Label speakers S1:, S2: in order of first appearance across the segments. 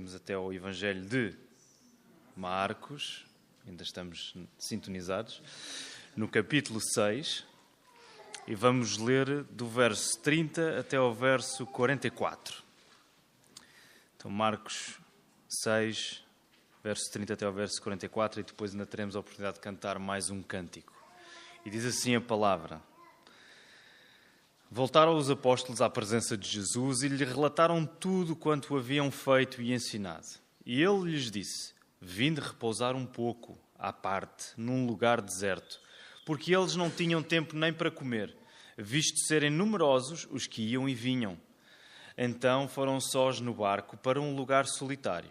S1: Vamos até ao Evangelho de Marcos, ainda estamos sintonizados, no capítulo 6, e vamos ler do verso 30 até ao verso 44. Então, Marcos 6, verso 30 até ao verso 44, e depois ainda teremos a oportunidade de cantar mais um cântico. E diz assim a palavra: Voltaram os apóstolos à presença de Jesus e lhe relataram tudo quanto haviam feito e ensinado. E ele lhes disse: Vinde repousar um pouco, à parte, num lugar deserto, porque eles não tinham tempo nem para comer, visto serem numerosos os que iam e vinham. Então foram sós no barco para um lugar solitário.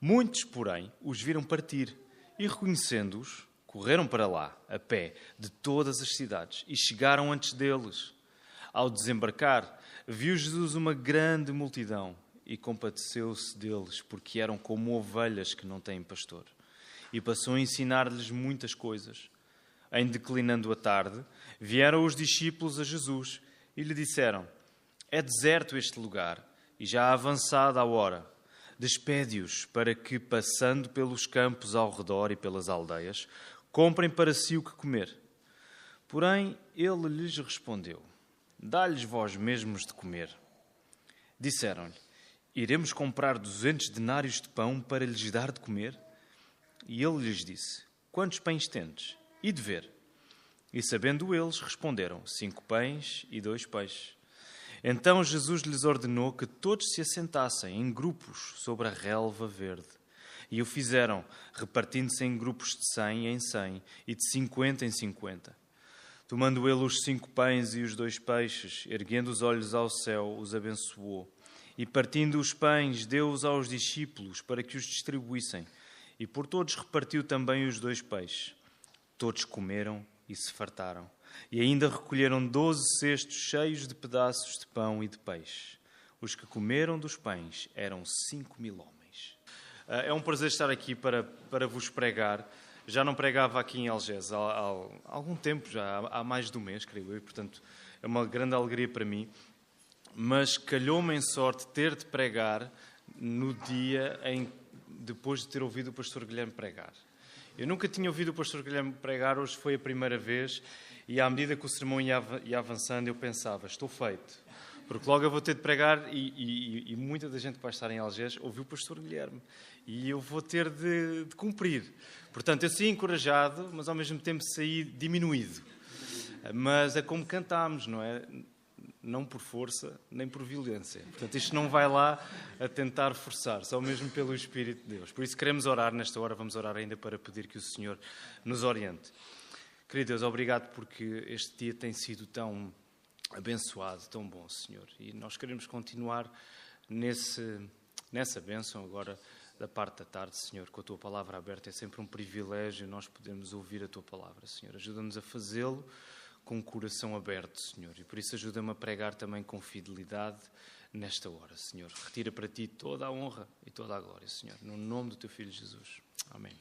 S1: Muitos, porém, os viram partir e, reconhecendo-os, correram para lá, a pé, de todas as cidades, e chegaram antes deles. Ao desembarcar, viu Jesus uma grande multidão e compadeceu-se deles, porque eram como ovelhas que não têm pastor. E passou a ensinar-lhes muitas coisas. Em declinando a tarde, vieram os discípulos a Jesus e lhe disseram: É deserto este lugar, e já avançada a hora. Despede-os para que, passando pelos campos ao redor e pelas aldeias, comprem para si o que comer. Porém, ele lhes respondeu: Dá-lhes vós mesmos de comer. Disseram-lhe: Iremos comprar 200 denários de pão para lhes dar de comer? E ele lhes disse: Quantos pães tendes? E de ver. E sabendo eles, responderam: 5 pães e 2 peixes. Então Jesus lhes ordenou que todos se assentassem em grupos sobre a relva verde. E o fizeram, repartindo-se em grupos de 100 em 100 e de 50 em 50. Tomando ele os 5 pães e os 2 peixes, erguendo os olhos ao céu, os abençoou. E partindo os pães, deu-os aos discípulos para que os distribuíssem. E por todos repartiu também os 2 peixes. Todos comeram e se fartaram. E ainda recolheram 12 cestos cheios de pedaços de pão e de peixe. Os que comeram dos pães eram 5.000 homens. É um prazer estar aqui para vos pregar. Já não pregava aqui em Algés há algum tempo, já há mais de um mês, creio eu, e portanto é uma grande alegria para mim. Mas calhou-me em sorte ter de pregar no dia depois de ter ouvido o pastor Guilherme pregar. Eu nunca tinha ouvido o pastor Guilherme pregar, hoje foi a primeira vez, e à medida que o sermão ia avançando eu pensava: estou feito. Porque logo eu vou ter de pregar e muita da gente que vai estar em Algés ouviu o pastor Guilherme. E eu vou ter de cumprir. Portanto, eu saí encorajado, mas ao mesmo tempo saí diminuído. Mas é como cantámos, não é? Não por força, nem por violência. Portanto, isto não vai lá a tentar forçar, só mesmo pelo Espírito de Deus. Por isso queremos orar nesta hora, vamos orar ainda para pedir que o Senhor nos oriente. Querido Deus, obrigado porque este dia tem sido tão abençoado, tão bom, Senhor. E nós queremos continuar nessa bênção agora da parte da tarde, Senhor, com a Tua palavra aberta. É sempre um privilégio nós podermos ouvir a Tua palavra, Senhor. Ajuda-nos a fazê-lo com o coração aberto, Senhor. E por isso ajuda-me a pregar também com fidelidade nesta hora, Senhor. Retira para Ti toda a honra e toda a glória, Senhor. No nome do Teu Filho Jesus. Amém.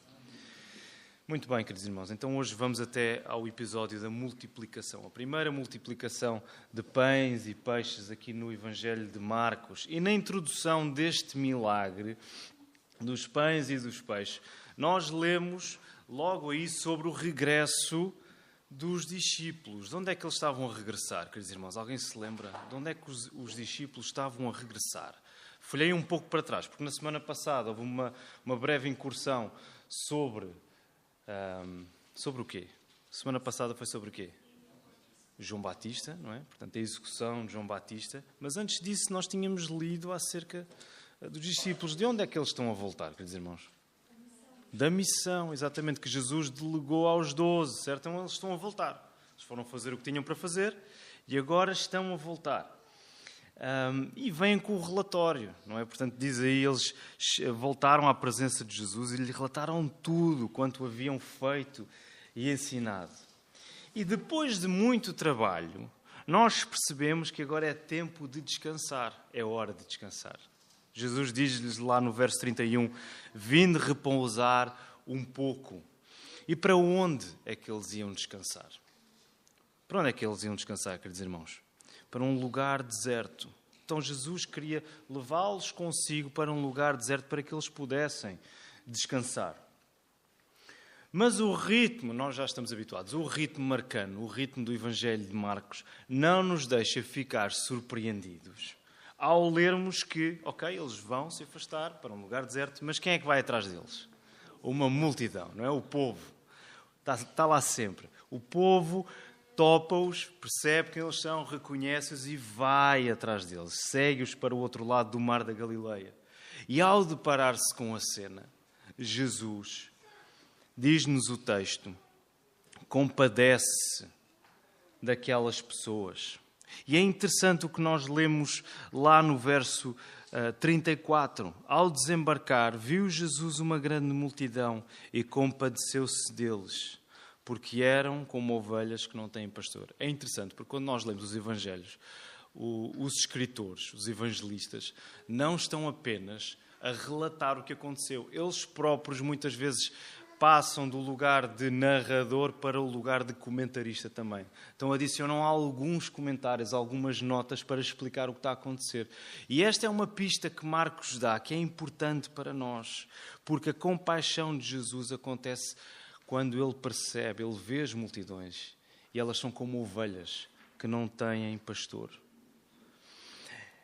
S1: Muito bem, queridos irmãos, então hoje vamos até ao episódio da multiplicação. A primeira multiplicação de pães e peixes aqui no Evangelho de Marcos. E na introdução deste milagre dos pães e dos peixes, nós lemos logo aí sobre o regresso dos discípulos. De onde é que eles estavam a regressar, queridos irmãos? Alguém se lembra? De onde é que os discípulos estavam a regressar? Folhei um pouco para trás, porque na semana passada houve uma breve incursão sobre o quê? Semana passada foi sobre o quê? João Batista, não é? Portanto, a execução de João Batista. Mas antes disso nós tínhamos lido acerca dos discípulos. De onde é que eles estão a voltar, queridos irmãos? Da missão, exatamente, que Jesus delegou aos 12, certo? Então eles estão a voltar. Eles foram fazer o que tinham para fazer e agora estão a voltar. E vêm com o relatório, não é? Portanto, diz aí, eles voltaram à presença de Jesus e lhe relataram tudo quanto haviam feito e ensinado. E depois de muito trabalho, nós percebemos que agora é tempo de descansar, é hora de descansar. Jesus diz-lhes lá no verso 31, vinde repousar um pouco. E para onde é que eles iam descansar? Para onde é que eles iam descansar, queridos irmãos? Para um lugar deserto. Então Jesus queria levá-los consigo para um lugar deserto para que eles pudessem descansar. Mas o ritmo, nós já estamos habituados, o ritmo marcano, o ritmo do Evangelho de Marcos, não nos deixa ficar surpreendidos ao lermos que, eles vão se afastar para um lugar deserto, mas quem é que vai atrás deles? Uma multidão, não é? O povo. Está lá sempre. O povo topa-os, percebe quem eles são, reconhece-os e vai atrás deles. Segue-os para o outro lado do mar da Galileia. E ao deparar-se com a cena, Jesus, diz-nos o texto, compadece-se daquelas pessoas. E é interessante o que nós lemos lá no verso 34. Ao desembarcar, viu Jesus uma grande multidão e compadeceu-se deles, porque eram como ovelhas que não têm pastor. É interessante, porque quando nós lemos os Evangelhos, os escritores, os evangelistas, não estão apenas a relatar o que aconteceu. Eles próprios, muitas vezes, passam do lugar de narrador para o lugar de comentarista também. Então adicionam alguns comentários, algumas notas para explicar o que está a acontecer. E esta é uma pista que Marcos dá, que é importante para nós, porque a compaixão de Jesus acontece quando ele percebe, ele vê as multidões e elas são como ovelhas que não têm pastor.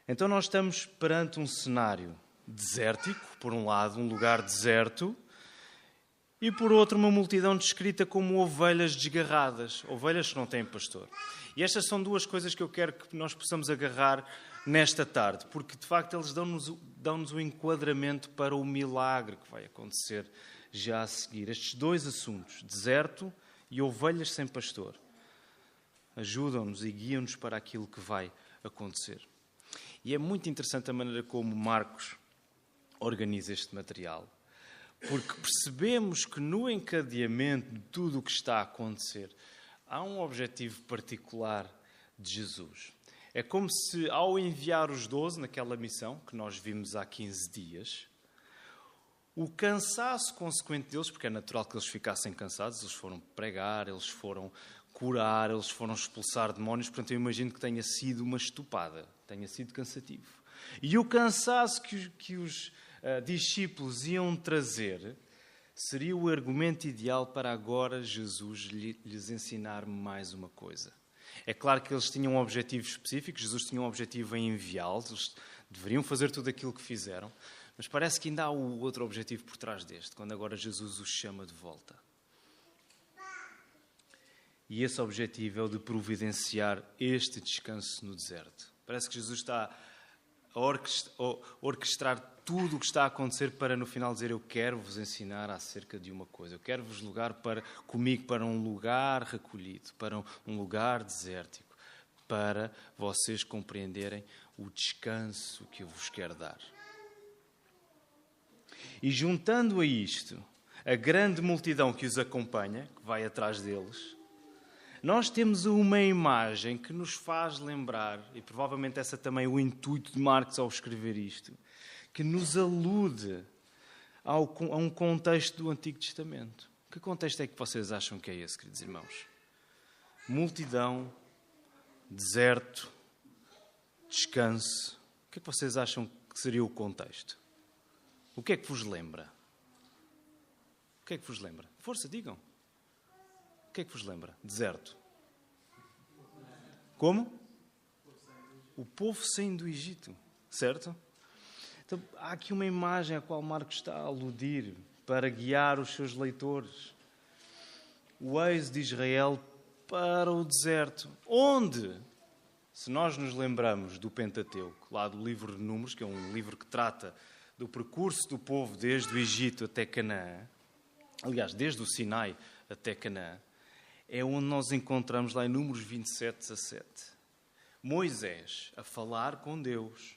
S1: Então nós estamos perante um cenário desértico, por um lado, um lugar deserto, e por outro, uma multidão descrita como ovelhas desgarradas, ovelhas que não têm pastor. E estas são duas coisas que eu quero que nós possamos agarrar nesta tarde, porque de facto eles dão-nos o enquadramento para o milagre que vai acontecer já a seguir. Estes dois assuntos, deserto e ovelhas sem pastor, ajudam-nos e guiam-nos para aquilo que vai acontecer. E é muito interessante a maneira como Marcos organiza este material, porque percebemos que no encadeamento de tudo o que está a acontecer há um objetivo particular de Jesus. É como se, ao enviar os 12 naquela missão, que nós vimos há 15 dias, o cansaço consequente deles, porque é natural que eles ficassem cansados, eles foram pregar, eles foram curar, eles foram expulsar demónios, portanto eu imagino que tenha sido uma estupada, tenha sido cansativo. E o cansaço que os discípulos iam trazer seria o argumento ideal para agora Jesus lhes ensinar mais uma coisa. É claro que eles tinham um objetivo específico, Jesus tinha um objetivo em enviá-los, eles deveriam fazer tudo aquilo que fizeram, mas parece que ainda há o outro objetivo por trás deste, quando agora Jesus os chama de volta. E esse objetivo é o de providenciar este descanso no deserto. Parece que Jesus está a orquestrar tudo o que está a acontecer para no final dizer: eu quero vos ensinar acerca de uma coisa, eu quero vos levar comigo para um lugar recolhido, para um lugar desértico, para vocês compreenderem o descanso que eu vos quero dar. E juntando a isto a grande multidão que os acompanha, que vai atrás deles, nós temos uma imagem que nos faz lembrar, e provavelmente essa também é o intuito de Marcos ao escrever isto, que nos alude a um contexto do Antigo Testamento. Que contexto é que vocês acham que é esse, queridos irmãos? Multidão, deserto, descanso. O que é que vocês acham que seria o contexto? O que é que vos lembra? O que é que vos lembra? Força, digam. O que é que vos lembra? Deserto. Como? O povo saindo do Egito, certo? Então, há aqui uma imagem a qual Marcos está a aludir para guiar os seus leitores. O êxodo de Israel para o deserto. Onde? Se nós nos lembramos do Pentateuco, lá do livro de Números, que é um livro que trata do percurso do povo desde o Egito até Canaã, aliás, desde o Sinai até Canaã, é onde nós encontramos lá em Números 27:17. Moisés a falar com Deus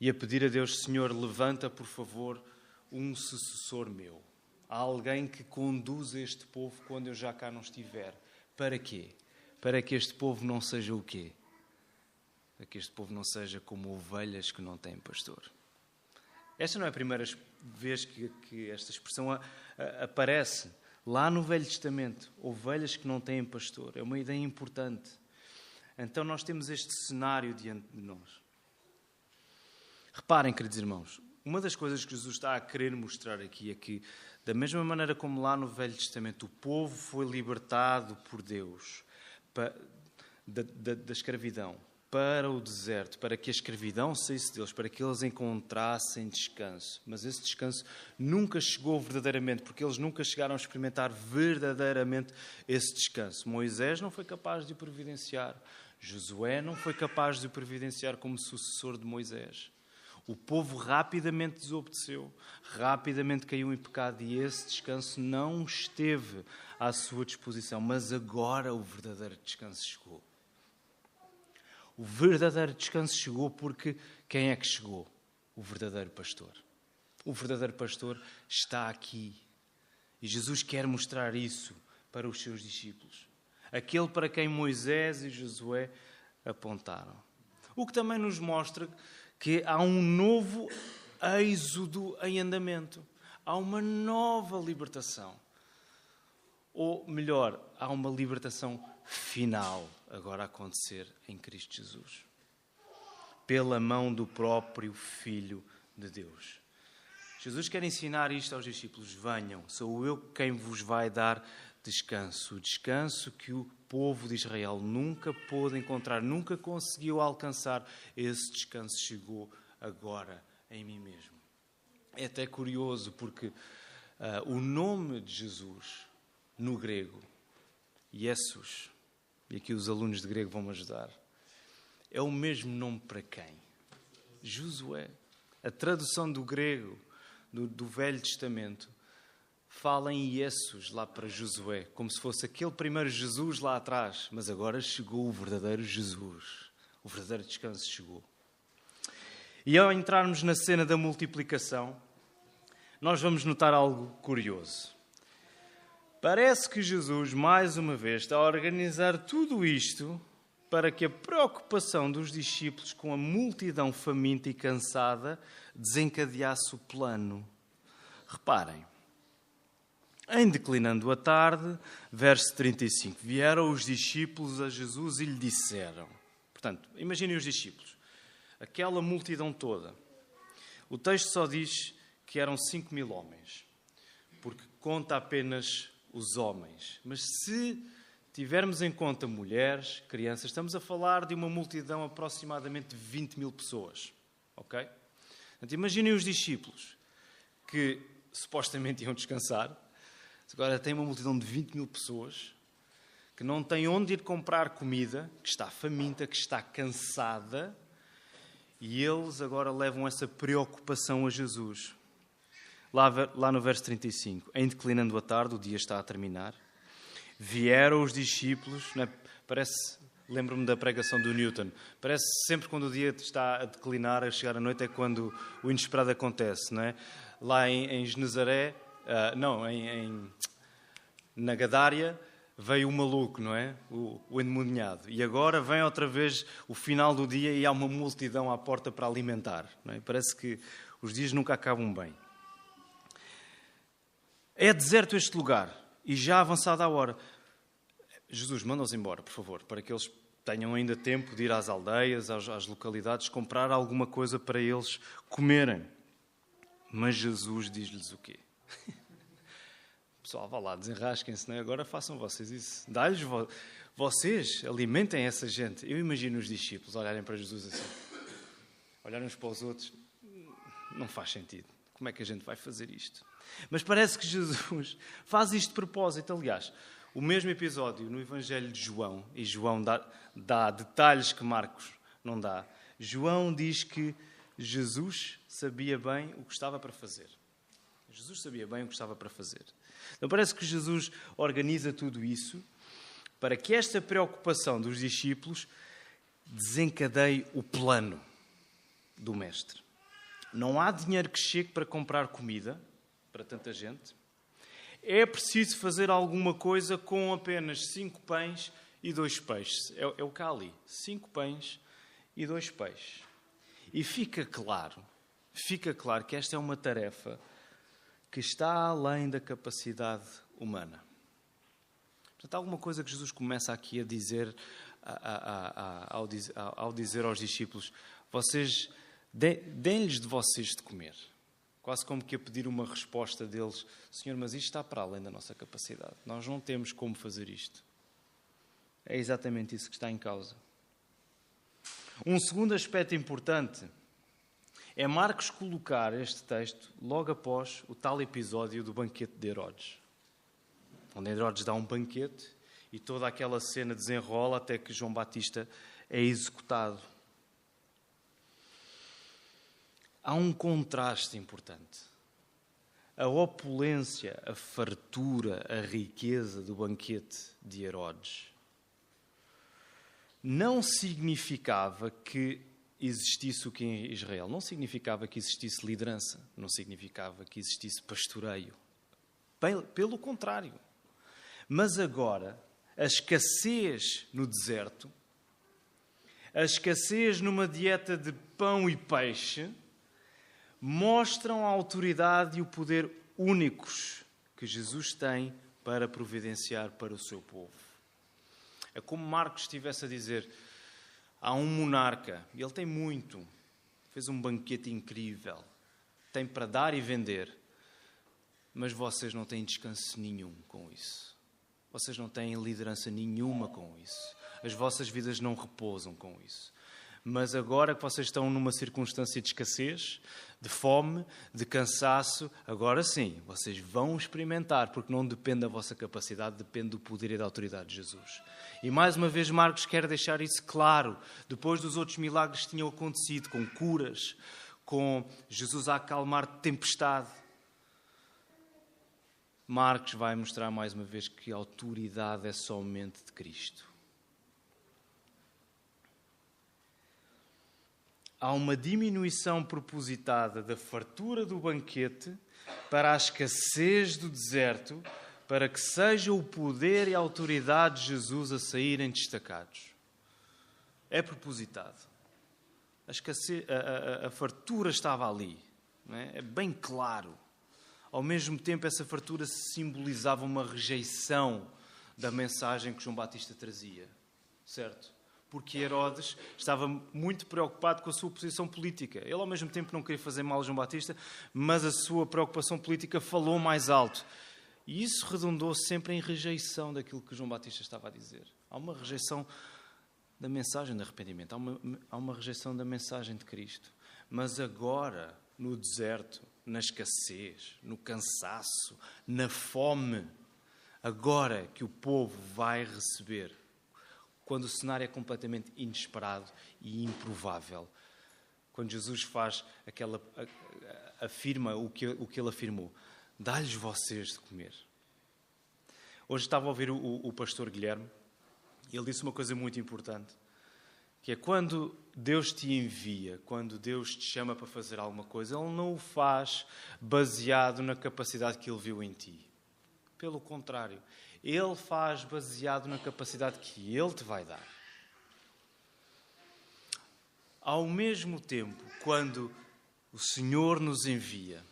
S1: e a pedir a Deus: Senhor, levanta, por favor, um sucessor meu. Há alguém que conduza este povo quando eu já cá não estiver. Para quê? Para que este povo não seja o quê? Para que este povo não seja como ovelhas que não têm pastor. Esta não é a primeira vez que esta expressão aparece. Lá no Velho Testamento, ovelhas que não têm pastor. É uma ideia importante. Então nós temos este cenário diante de nós. Reparem, queridos irmãos, uma das coisas que Jesus está a querer mostrar aqui é que, da mesma maneira como lá no Velho Testamento, o povo foi libertado por Deus da escravidão para o deserto, para que a escravidão saísse deles, para que eles encontrassem descanso. Mas esse descanso nunca chegou verdadeiramente, porque eles nunca chegaram a experimentar verdadeiramente esse descanso. Moisés não foi capaz de o providenciar. Josué não foi capaz de o providenciar como sucessor de Moisés. O povo rapidamente desobedeceu, rapidamente caiu em pecado e esse descanso não esteve à sua disposição. Mas agora o verdadeiro descanso chegou. O verdadeiro descanso chegou porque quem é que chegou? O verdadeiro pastor. O verdadeiro pastor está aqui. E Jesus quer mostrar isso para os seus discípulos. Aquele para quem Moisés e Josué apontaram. O que também nos mostra que há um novo êxodo em andamento. Há uma nova libertação. Ou melhor, há uma libertação final agora a acontecer em Cristo Jesus. Pela mão do próprio Filho de Deus. Jesus quer ensinar isto aos discípulos. Venham, sou eu quem vos vai dar descanso. O descanso que o povo de Israel nunca pôde encontrar, nunca conseguiu alcançar. Esse descanso chegou agora em mim mesmo. É até curioso porque o nome de Jesus no grego, Jesus, e aqui os alunos de grego vão me ajudar, é o mesmo nome para quem? Josué. A tradução do grego, do Velho Testamento, fala em Jesus lá para Josué, como se fosse aquele primeiro Jesus lá atrás, mas agora chegou o verdadeiro Jesus. O verdadeiro descanso chegou. E ao entrarmos na cena da multiplicação, nós vamos notar algo curioso. Parece que Jesus, mais uma vez, está a organizar tudo isto para que a preocupação dos discípulos com a multidão faminta e cansada desencadeasse o plano. Reparem, em declinando a tarde, verso 35, vieram os discípulos a Jesus e lhe disseram. Portanto, imaginem os discípulos, aquela multidão toda. O texto só diz que eram 5.000 homens, porque conta apenas os homens. Mas se tivermos em conta mulheres, crianças, estamos a falar de uma multidão aproximadamente de 20.000 pessoas. Ok? Então, imaginem os discípulos que supostamente iam descansar. Agora tem uma multidão de 20.000 pessoas que não têm onde ir comprar comida, que está faminta, que está cansada, e eles agora levam essa preocupação a Jesus. Lá no verso 35, em declinando a tarde, o dia está a terminar, vieram os discípulos, não é? Lembro-me da pregação do Newton, parece sempre quando o dia está a declinar, a chegar à noite, é quando o inesperado acontece, não é? Lá em Genezaré, na Gadária, veio o maluco, não é? O endemoniado. E agora vem outra vez o final do dia e há uma multidão à porta para alimentar, não é? Parece que os dias nunca acabam bem. É deserto este lugar e já avançada a hora. Jesus, manda-os embora, por favor, para que eles tenham ainda tempo de ir às aldeias, às localidades, comprar alguma coisa para eles comerem. Mas Jesus diz-lhes o quê? Pessoal, vá lá, desenrasquem-se, não é? Agora façam vocês isso. Dá-lhes vocês, alimentem essa gente. Eu imagino os discípulos olharem para Jesus assim, olharem uns para os outros. Não faz sentido. Como é que a gente vai fazer isto? Mas parece que Jesus faz isto de propósito. Aliás, o mesmo episódio no Evangelho de João, e João dá detalhes que Marcos não dá. João diz que Jesus sabia bem o que estava para fazer. Jesus sabia bem o que estava para fazer. Então parece que Jesus organiza tudo isso para que esta preocupação dos discípulos desencadeie o plano do Mestre. Não há dinheiro que chegue para comprar comida para tanta gente. É preciso fazer alguma coisa com apenas 5 pães e 2 peixes. É o que há ali. 5 pães e 2 peixes. E fica claro que esta é uma tarefa que está além da capacidade humana. Portanto, há alguma coisa que Jesus começa aqui a dizer ao dizer aos discípulos: vocês Deem-lhes de vocês de comer. Quase como que a pedir uma resposta deles. Senhor, mas isto está para além da nossa capacidade. Nós não temos como fazer isto. É exatamente isso que está em causa. Um segundo aspecto importante é Marcos colocar este texto logo após o tal episódio do banquete de Herodes. Onde Herodes dá um banquete e toda aquela cena desenrola até que João Batista é executado. Há um contraste importante. A opulência, a fartura, a riqueza do banquete de Herodes não significava que existisse o que em Israel. Não significava que existisse liderança. Não significava que existisse pastoreio. Pelo contrário. Mas agora, a escassez no deserto, a escassez numa dieta de pão e peixe, mostram a autoridade e o poder únicos que Jesus tem para providenciar para o seu povo. É como Marcos estivesse a dizer, há um monarca, e ele tem muito, fez um banquete incrível, tem para dar e vender, mas vocês não têm descanso nenhum com isso. Vocês não têm liderança nenhuma com isso. As vossas vidas não repousam com isso. Mas agora que vocês estão numa circunstância de escassez, de fome, de cansaço, agora sim, vocês vão experimentar, porque não depende da vossa capacidade, depende do poder e da autoridade de Jesus. E mais uma vez Marcos quer deixar isso claro, depois dos outros milagres que tinham acontecido, com curas, com Jesus a acalmar tempestade. Marcos vai mostrar mais uma vez que a autoridade é somente de Cristo. Há uma diminuição propositada da fartura do banquete para a escassez do deserto, para que seja o poder e a autoridade de Jesus a saírem destacados. É propositado. A fartura estava ali. Não é? É bem claro. Ao mesmo tempo, essa fartura simbolizava uma rejeição da mensagem que João Batista trazia. Certo? Porque Herodes estava muito preocupado com a sua posição política. Ele, ao mesmo tempo, não queria fazer mal a João Batista, mas a sua preocupação política falou mais alto. E isso redundou sempre em rejeição daquilo que João Batista estava a dizer. Há uma rejeição da mensagem de arrependimento, há uma rejeição da mensagem de Cristo. Mas agora, no deserto, na escassez, no cansaço, na fome, agora que o povo vai receber, quando o cenário é completamente inesperado e improvável. Quando Jesus faz afirma o que ele afirmou. Dá-lhes vocês de comer. Hoje estava a ouvir o pastor Guilherme e ele disse uma coisa muito importante, que é quando Deus te envia, quando Deus te chama para fazer alguma coisa, Ele não o faz baseado na capacidade que Ele viu em ti. Pelo contrário, Ele faz baseado na capacidade que Ele te vai dar. Ao mesmo tempo, quando o Senhor nos envia,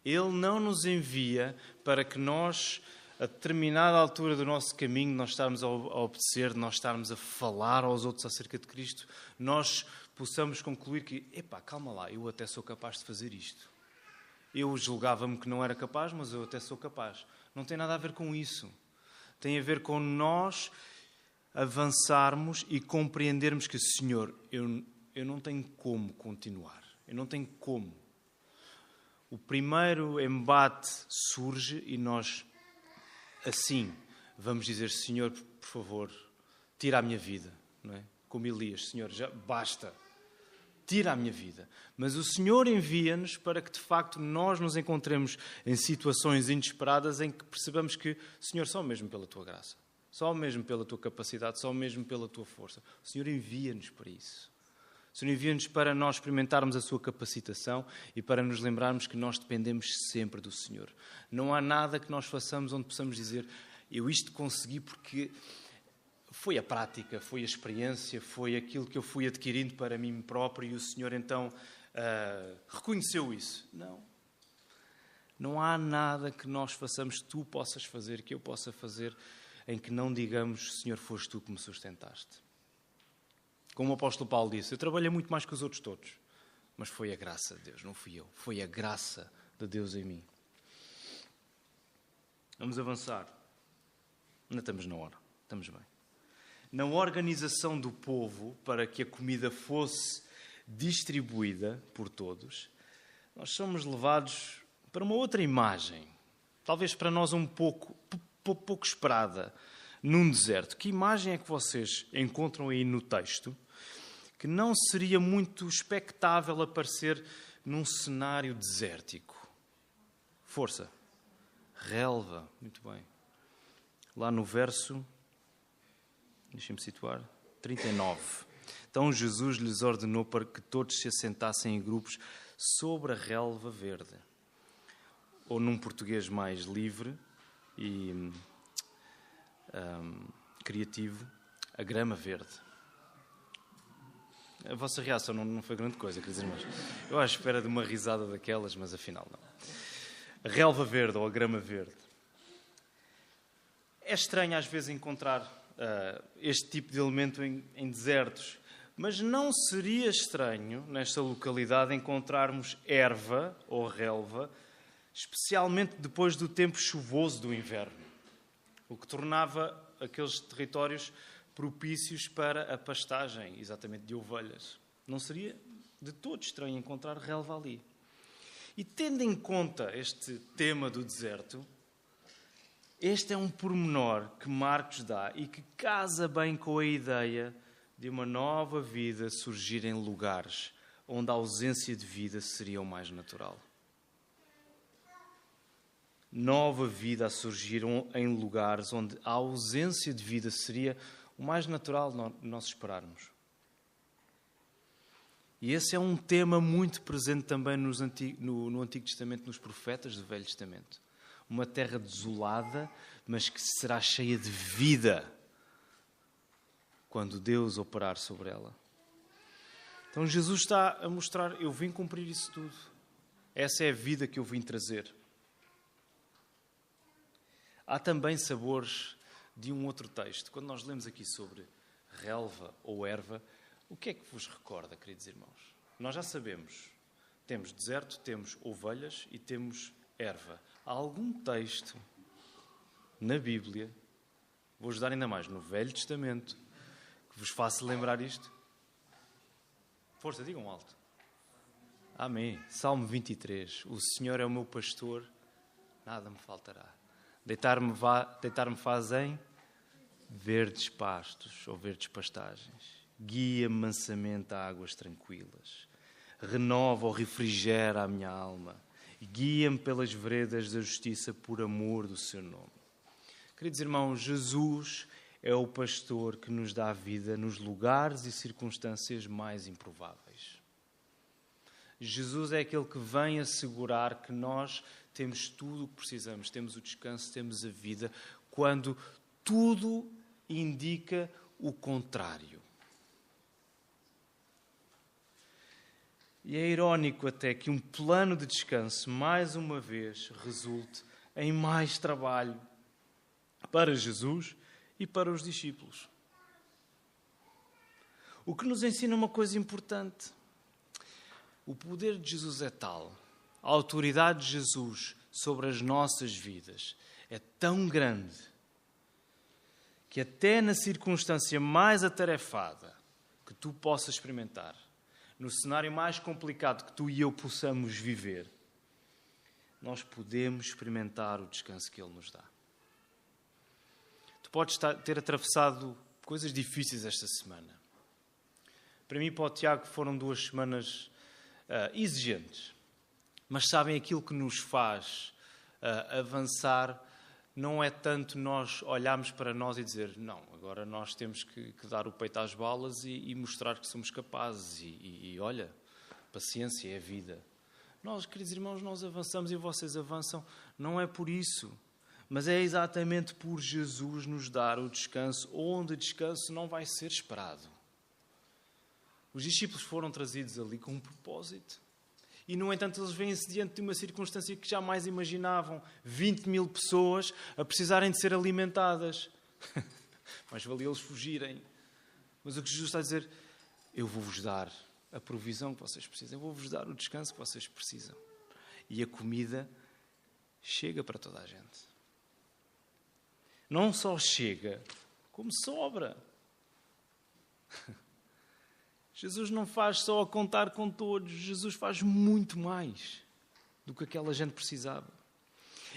S1: Ele não nos envia para que nós, a determinada altura do nosso caminho, nós estarmos a obedecer, nós estarmos a falar aos outros acerca de Cristo, nós possamos concluir que, calma lá, eu até sou capaz de fazer isto. Eu julgava-me que não era capaz, mas eu até sou capaz. Não tem nada a ver com isso. Tem a ver com nós avançarmos e compreendermos que, Senhor, eu não tenho como continuar. Eu não tenho como. O primeiro embate surge e nós, assim, vamos dizer, Senhor, por favor, tira a minha vida. Não é? Como Elias, Senhor, já basta. Tira a minha vida. Mas o Senhor envia-nos para que, de facto, nós nos encontremos em situações inesperadas em que percebamos que, Senhor, só mesmo pela Tua graça, só mesmo pela Tua capacidade, só mesmo pela Tua força. O Senhor envia-nos para isso. O Senhor envia-nos para nós experimentarmos a Sua capacitação e para nos lembrarmos que nós dependemos sempre do Senhor. Não há nada que nós façamos onde possamos dizer, eu isto consegui porque foi a prática, foi a experiência, foi aquilo que eu fui adquirindo para mim próprio e o Senhor então reconheceu isso. Não. Não há nada que nós façamos, que Tu possas fazer, que eu possa fazer, em que não digamos, Senhor, foste Tu que me sustentaste. Como o apóstolo Paulo disse, eu trabalhei muito mais que os outros todos. mas foi a graça de Deus, não fui eu. Foi a graça de Deus em mim. Vamos avançar. Ainda estamos na hora, estamos bem. Na organização do povo para que a comida fosse distribuída por todos, nós somos levados para uma outra imagem, talvez para nós um pouco esperada, num deserto. Que imagem é que vocês encontram aí no texto que não seria muito expectável aparecer num cenário desértico? Força. Relva. Muito bem. Lá no verso, deixem-me situar, 39. Então Jesus lhes ordenou para que todos se assentassem em grupos sobre a relva verde. Ou num português mais livre e criativo, a grama verde. A vossa reação não foi grande coisa, queridos irmãos. Eu à espera de uma risada daquelas, mas afinal não. A relva verde ou a grama verde. É estranho às vezes encontrar este tipo de elemento em desertos, mas não seria estranho nesta localidade encontrarmos erva ou relva, especialmente depois do tempo chuvoso do inverno, o que tornava aqueles territórios propícios para a pastagem, exatamente de ovelhas. Não seria de todo estranho encontrar relva ali. E tendo em conta este tema do deserto, este é um pormenor que Marcos dá e que casa bem com a ideia de uma nova vida surgir em lugares onde a ausência de vida seria o mais natural. Nova vida a surgir em lugares onde a ausência de vida seria o mais natural de nós esperarmos. E esse é um tema muito presente também no Antigo Testamento, nos profetas do Velho Testamento. Uma terra desolada, mas que será cheia de vida quando Deus operar sobre ela. Então Jesus está a mostrar, eu vim cumprir isso tudo. Essa é a vida que eu vim trazer. Há também sabores de um outro texto. Quando nós lemos aqui sobre relva ou erva, o que é que vos recorda, queridos irmãos? Nós já sabemos, temos deserto, temos ovelhas e temos erva. Há algum texto na Bíblia, vou-vos dar ainda mais, no Velho Testamento, que vos faça lembrar isto? Força, digam alto. Amém. Salmo 23. O Senhor é o meu pastor, nada me faltará. Deitar-me faz em verdes pastos ou verdes pastagens. Guia-me mansamente a águas tranquilas. Renova ou refrigera a minha alma. Guia-me pelas veredas da justiça por amor do seu nome. Queridos irmãos, Jesus é o pastor que nos dá vida nos lugares e circunstâncias mais improváveis. Jesus é aquele que vem assegurar que nós temos tudo o que precisamos, temos o descanso, temos a vida, quando tudo indica o contrário. E é irónico até que um plano de descanso, mais uma vez, resulte em mais trabalho para Jesus e para os discípulos. O que nos ensina uma coisa importante. O poder de Jesus é tal, a autoridade de Jesus sobre as nossas vidas é tão grande que até na circunstância mais atarefada que tu possas experimentar, no cenário mais complicado que tu e eu possamos viver, nós podemos experimentar o descanso que Ele nos dá. Tu podes ter atravessado coisas difíceis esta semana. Para mim e para o Tiago foram 2 semanas exigentes. Mas sabem, aquilo que nos faz avançar não é tanto nós olharmos para nós e dizer não, agora nós temos que dar o peito às balas e mostrar que somos capazes. E olha, paciência é a vida. Nós, queridos irmãos, nós avançamos e vocês avançam, não é por isso. Mas é exatamente por Jesus nos dar o descanso, onde o descanso não vai ser esperado. Os discípulos foram trazidos ali com um propósito. E, no entanto, eles vêm-se diante de uma circunstância que jamais imaginavam. 20.000 pessoas a precisarem de ser alimentadas. Mas valia eles fugirem. Mas o que Jesus está a dizer, eu vou-vos dar a provisão que vocês precisam. Eu vou-vos dar o descanso que vocês precisam. E a comida chega para toda a gente. Não só chega, como sobra. Jesus não faz só a contar com todos. Jesus faz muito mais do que aquela gente precisava.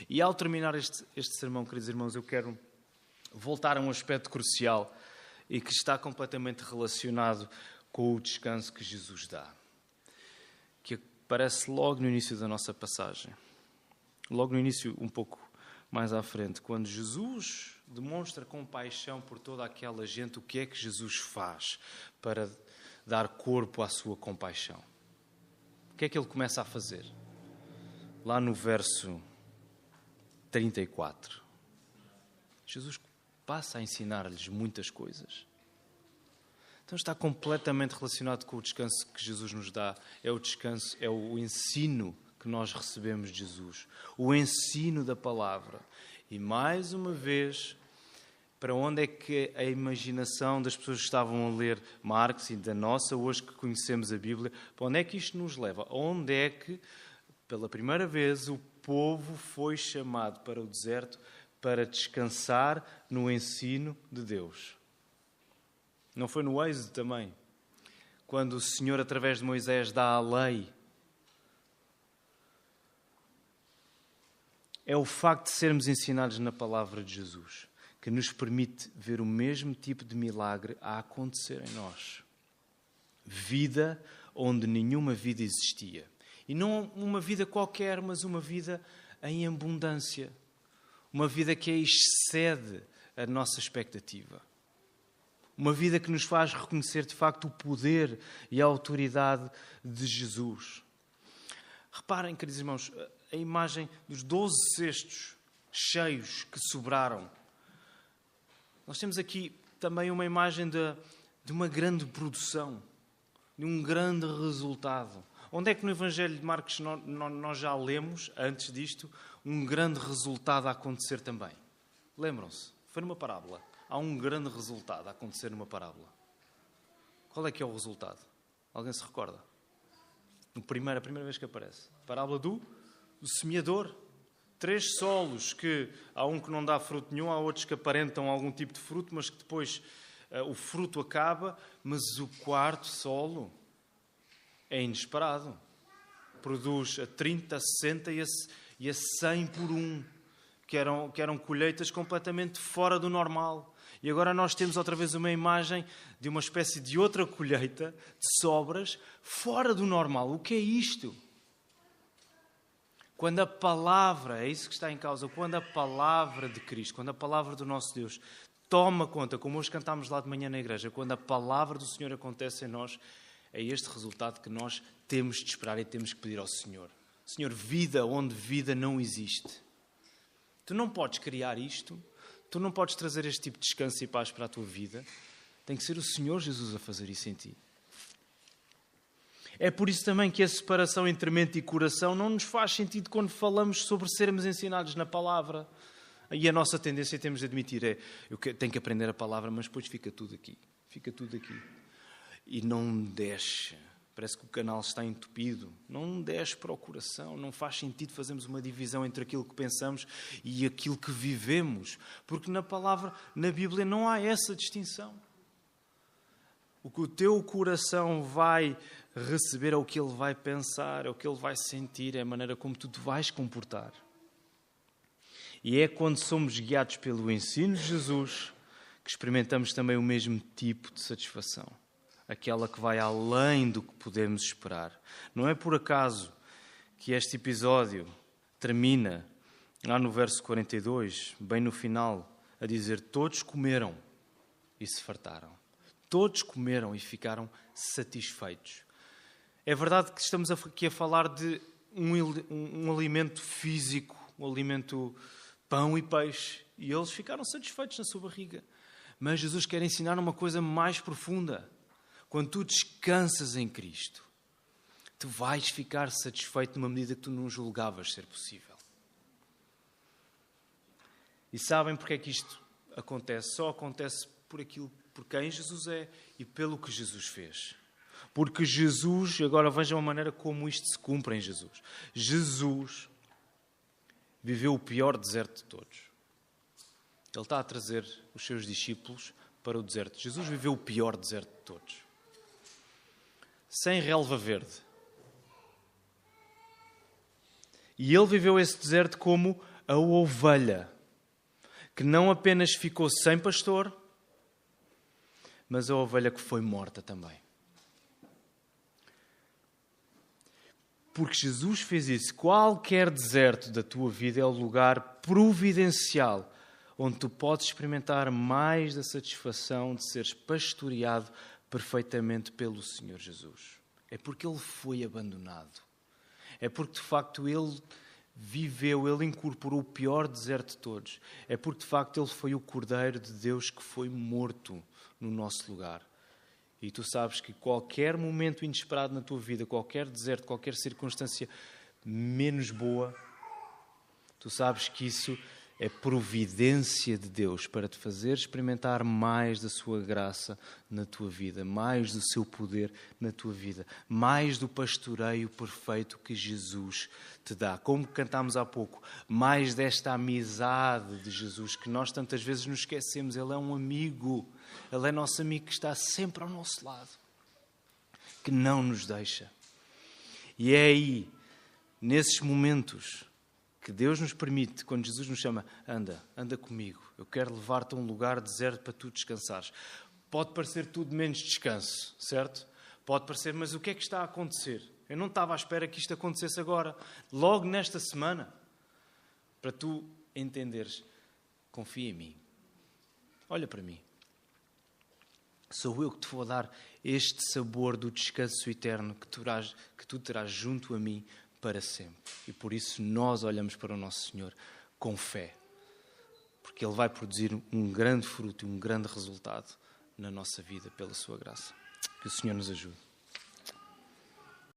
S1: E ao terminar este sermão, queridos irmãos, eu quero voltar a um aspecto crucial e que está completamente relacionado com o descanso que Jesus dá. Que aparece logo no início da nossa passagem. Logo no início, um pouco mais à frente, quando Jesus demonstra compaixão por toda aquela gente, o que é que Jesus faz para dar corpo à sua compaixão? O que é que ele começa a fazer? Lá no verso 34. Jesus passa a ensinar-lhes muitas coisas. Então está completamente relacionado com o descanso que Jesus nos dá. É o descanso, é o ensino que nós recebemos de Jesus. O ensino da palavra. E mais uma vez, para onde é que a imaginação das pessoas que estavam a ler Marcos e da nossa, hoje que conhecemos a Bíblia, para onde é que isto nos leva? Onde é que, pela primeira vez, o povo foi chamado para o deserto para descansar no ensino de Deus? Não foi no Êxodo também? Quando o Senhor, através de Moisés, dá a lei. É o facto de sermos ensinados na palavra de Jesus que nos permite ver o mesmo tipo de milagre a acontecer em nós. Vida onde nenhuma vida existia. E não uma vida qualquer, mas uma vida em abundância. Uma vida que excede a nossa expectativa. Uma vida que nos faz reconhecer, de facto, o poder e a autoridade de Jesus. Reparem, queridos irmãos, a imagem dos 12 cestos cheios que sobraram. Nós temos aqui também uma imagem de uma grande produção, de um grande resultado. Onde é que no Evangelho de Marcos nós já lemos, antes disto, um grande resultado a acontecer também? Lembram-se? Foi numa parábola. Há um grande resultado a acontecer numa parábola. Qual é que é o resultado? Alguém se recorda? A primeira vez que aparece. Parábola do semeador. 3 solos, que há um que não dá fruto nenhum, há outros que aparentam algum tipo de fruto, mas que depois o fruto acaba, mas o 4º solo é inesperado. Produz a 30, a 60 e a 100 por 1, que eram colheitas completamente fora do normal. E agora nós temos outra vez uma imagem de uma espécie de outra colheita de sobras fora do normal. O que é isto? Quando a palavra, é isso que está em causa, quando a palavra de Cristo, quando a palavra do nosso Deus toma conta, como hoje cantámos lá de manhã na igreja, quando a palavra do Senhor acontece em nós, é este resultado que nós temos de esperar e temos que pedir ao Senhor. Senhor, vida onde vida não existe. Tu não podes criar isto, tu não podes trazer este tipo de descanso e paz para a tua vida. Tem que ser o Senhor Jesus a fazer isso em ti. É por isso também que a separação entre mente e coração não nos faz sentido quando falamos sobre sermos ensinados na palavra. E a nossa tendência, temos de admitir, é eu tenho que aprender a palavra, mas depois fica tudo aqui. Fica tudo aqui. E não desce. Parece que o canal está entupido. Não desce para o coração. Não faz sentido fazermos uma divisão entre aquilo que pensamos e aquilo que vivemos. Porque na palavra, na Bíblia, não há essa distinção. O que o teu coração vai receber é o que ele vai pensar, é o que ele vai sentir, é a maneira como tu te vais comportar. E é quando somos guiados pelo ensino de Jesus que experimentamos também o mesmo tipo de satisfação. Aquela que vai além do que podemos esperar. Não é por acaso que este episódio termina lá no verso 42, bem no final, a dizer: todos comeram e se fartaram. Todos comeram e ficaram satisfeitos. É verdade que estamos aqui a falar de um alimento físico, um alimento pão e peixe, e eles ficaram satisfeitos na sua barriga. Mas Jesus quer ensinar uma coisa mais profunda. Quando tu descansas em Cristo, tu vais ficar satisfeito numa medida que tu não julgavas ser possível. E sabem porque é que isto acontece? Só acontece por quem Jesus é e pelo que Jesus fez. Porque Jesus, agora vejam a maneira como isto se cumpre em Jesus. Jesus viveu o pior deserto de todos. Ele está a trazer os seus discípulos para o deserto. Jesus viveu o pior deserto de todos. Sem relva verde. E ele viveu esse deserto como a ovelha, que não apenas ficou sem pastor, mas a ovelha que foi morta também. Porque Jesus fez isso. Qualquer deserto da tua vida é o lugar providencial onde tu podes experimentar mais da satisfação de seres pastoreado perfeitamente pelo Senhor Jesus. É porque Ele foi abandonado. É porque, de facto, Ele viveu, Ele incorporou o pior deserto de todos. É porque, de facto, Ele foi o Cordeiro de Deus que foi morto no nosso lugar. E tu sabes que qualquer momento inesperado na tua vida, qualquer deserto, qualquer circunstância menos boa, tu sabes que isso é providência de Deus para te fazer experimentar mais da sua graça na tua vida, mais do seu poder na tua vida, mais do pastoreio perfeito que Jesus te dá. Como cantámos há pouco, mais desta amizade de Jesus que nós tantas vezes nos esquecemos. Ele é um amigo, Ele é nosso amigo que está sempre ao nosso lado, que não nos deixa. E é aí, nesses momentos, que Deus nos permite, quando Jesus nos chama, anda comigo, eu quero levar-te a um lugar deserto para tu descansares. Pode parecer tudo menos descanso, certo? Pode parecer, mas o que é que está a acontecer? Eu não estava à espera que isto acontecesse agora, logo nesta semana, para tu entenderes. Confia em mim. Olha para mim. Sou eu que te vou dar este sabor do descanso eterno que tu terás junto a mim para sempre. E por isso nós olhamos para o nosso Senhor com fé. Porque Ele vai produzir um grande fruto e um grande resultado na nossa vida pela sua graça. Que o Senhor nos ajude.